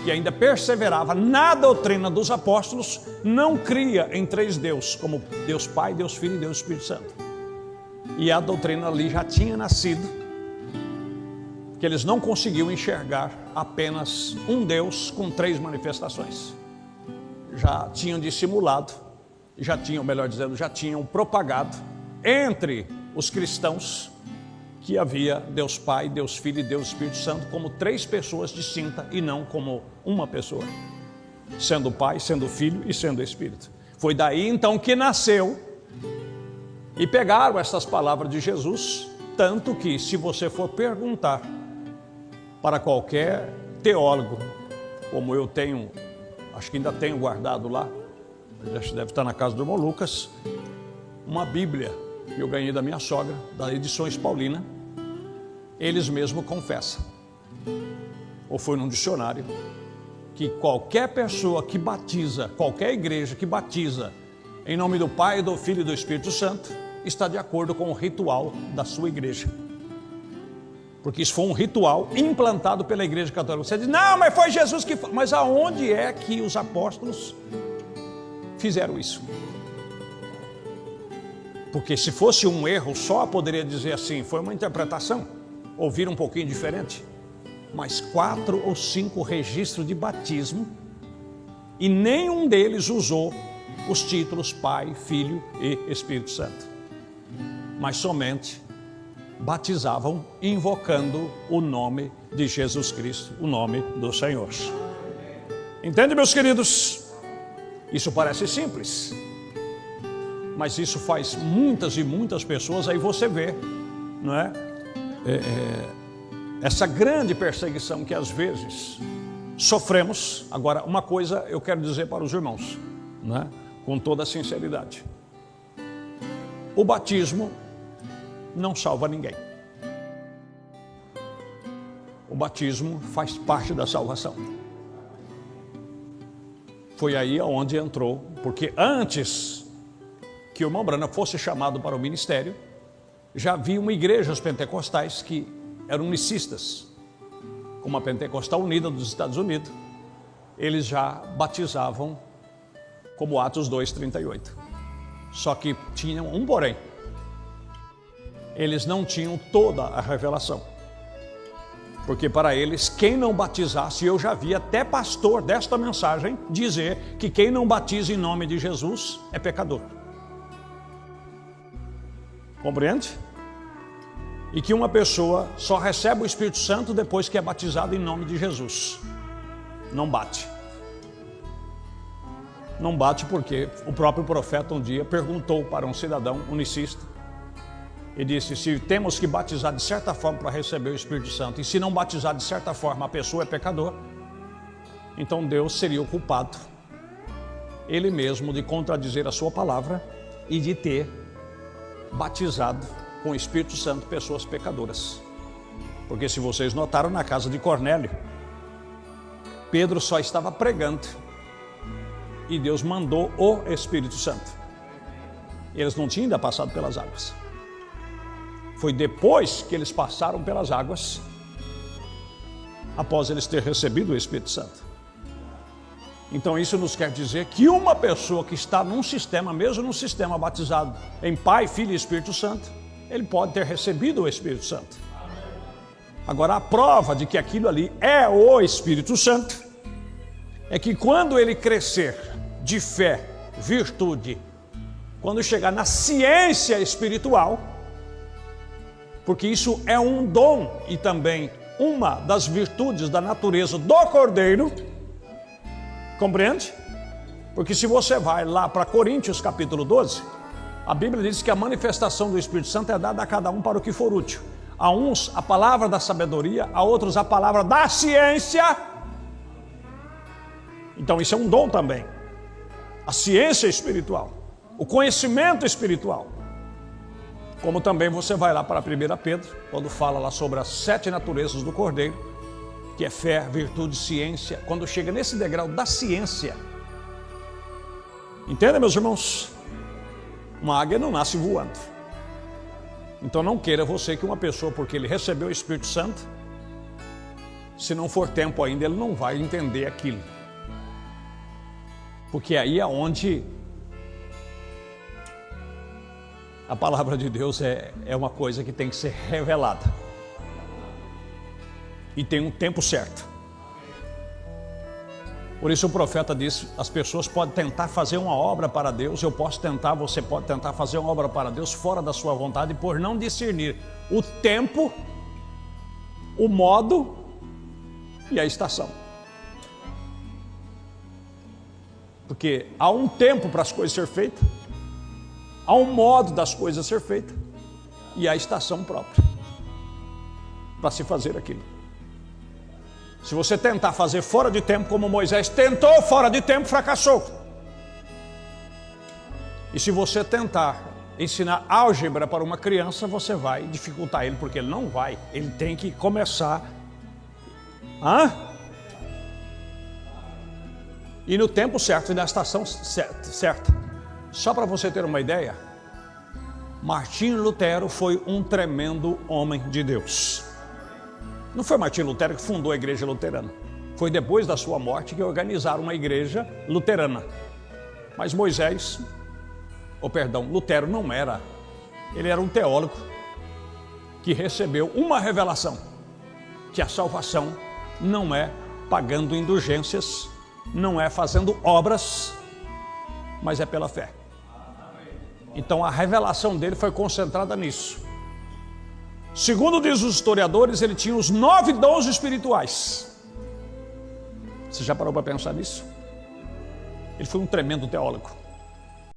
que ainda perseverava na doutrina dos apóstolos, não cria em três Deus, como Deus Pai, Deus Filho e Deus Espírito Santo. E a doutrina ali já tinha nascido, que eles não conseguiam enxergar apenas um Deus com três manifestações. Já tinham dissimulado, já tinham propagado entre os cristãos que havia Deus Pai, Deus Filho e Deus Espírito Santo como três pessoas distintas e não como uma pessoa, sendo Pai, sendo Filho e sendo Espírito. Foi daí então que nasceu, e pegaram essas palavras de Jesus, tanto que se você for perguntar para qualquer teólogo, como eu tenho, acho que ainda tenho guardado lá, deve estar na casa do irmão Lucas, uma Bíblia que eu ganhei da minha sogra, da Edições Paulina, eles mesmos confessam, ou foi num dicionário, que qualquer pessoa que batiza, qualquer igreja que batiza em nome do Pai, do Filho e do Espírito Santo, está de acordo com o ritual da sua igreja. Porque isso foi um ritual implantado pela igreja católica. Você diz, não, mas foi Jesus que... Mas aonde é que os apóstolos fizeram isso? Porque se fosse um erro só, poderia dizer assim, foi uma interpretação, ouvir um pouquinho diferente. Mas 4 ou 5 registros de batismo, e nenhum deles usou os títulos Pai, Filho e Espírito Santo. Mas somente batizavam invocando o nome de Jesus Cristo, o nome do Senhor. Entende, meus queridos? Isso parece simples, mas isso faz muitas e muitas pessoas, aí você vê, não é? Essa grande perseguição que às vezes sofremos. Agora, uma coisa eu quero dizer para os irmãos, não é? Com toda a sinceridade: o batismo não salva ninguém. O batismo faz parte da salvação. Foi aí onde entrou, porque antes que o irmão Branham fosse chamado para o ministério, já haviam igrejas pentecostais que eram unicistas, como a Pentecostal Unida dos Estados Unidos. Eles já batizavam como Atos 2:38. Só que tinham um porém: eles não tinham toda a revelação. Porque para eles, quem não batizasse, eu já vi até pastor desta mensagem dizer que quem não batiza em nome de Jesus é pecador. Compreende? E que uma pessoa só recebe o Espírito Santo depois que é batizado em nome de Jesus. Não bate. Não bate porque o próprio profeta um dia perguntou para um cidadão unicista e disse: se temos que batizar de certa forma para receber o Espírito Santo, e se não batizar de certa forma a pessoa é pecador, então Deus seria o culpado, Ele mesmo, de contradizer a sua palavra e de ter batizado com o Espírito Santo pessoas pecadoras. Porque se vocês notaram, na casa de Cornélio, Pedro só estava pregando e Deus mandou o Espírito Santo. Eles não tinham ainda passado pelas águas. Foi depois que eles passaram pelas águas, após eles terem recebido o Espírito Santo. Então isso nos quer dizer que uma pessoa que está num sistema, mesmo num sistema batizado em Pai, Filho e Espírito Santo, ele pode ter recebido o Espírito Santo. Agora, a prova de que aquilo ali é o Espírito Santo é que quando ele crescer de fé, virtude, quando chegar na ciência espiritual, porque isso é um dom e também uma das virtudes da natureza do Cordeiro, compreende? Porque se você vai lá para Coríntios capítulo 12, a Bíblia diz que a manifestação do Espírito Santo é dada a cada um para o que for útil. A uns a palavra da sabedoria, a outros a palavra da ciência. Então isso é um dom também. A ciência espiritual, o conhecimento espiritual. Como também você vai lá para 1 Pedro, quando fala lá sobre as 7 naturezas do Cordeiro, que é fé, virtude, ciência. Quando chega nesse degrau da ciência, entende, meus irmãos? Uma águia não nasce voando. Então não queira você que uma pessoa, porque ele recebeu o Espírito Santo, Se não for tempo ainda, ele não vai entender aquilo. Porque aí é onde a palavra de Deus é uma coisa que tem que ser revelada. E tem um tempo certo. Por isso o profeta disse, as pessoas podem tentar fazer uma obra para Deus, eu posso tentar, você pode tentar fazer uma obra para Deus fora da sua vontade, por não discernir o tempo, o modo e a estação. Porque há um tempo para as coisas ser feitas, há um modo das coisas ser feitas e há a estação própria para se fazer aquilo. Se você tentar fazer fora de tempo, como Moisés tentou fora de tempo, fracassou. E se você tentar ensinar álgebra para uma criança, você vai dificultar ele, porque ele não vai. Ele tem que começar. E no tempo certo e na estação certa. Só para você ter uma ideia, Martinho Lutero foi um tremendo homem de Deus. Não foi Martinho Lutero que fundou a igreja luterana. Foi depois da sua morte que organizaram uma igreja luterana. Mas Lutero não era. Ele era um teólogo que recebeu uma revelação. Que a salvação não é pagando indulgências, não é fazendo obras, mas é pela fé. Então a revelação dele foi concentrada nisso. Segundo diz os historiadores, ele tinha os 9 dons espirituais. Você já parou para pensar nisso? Ele foi um tremendo teólogo.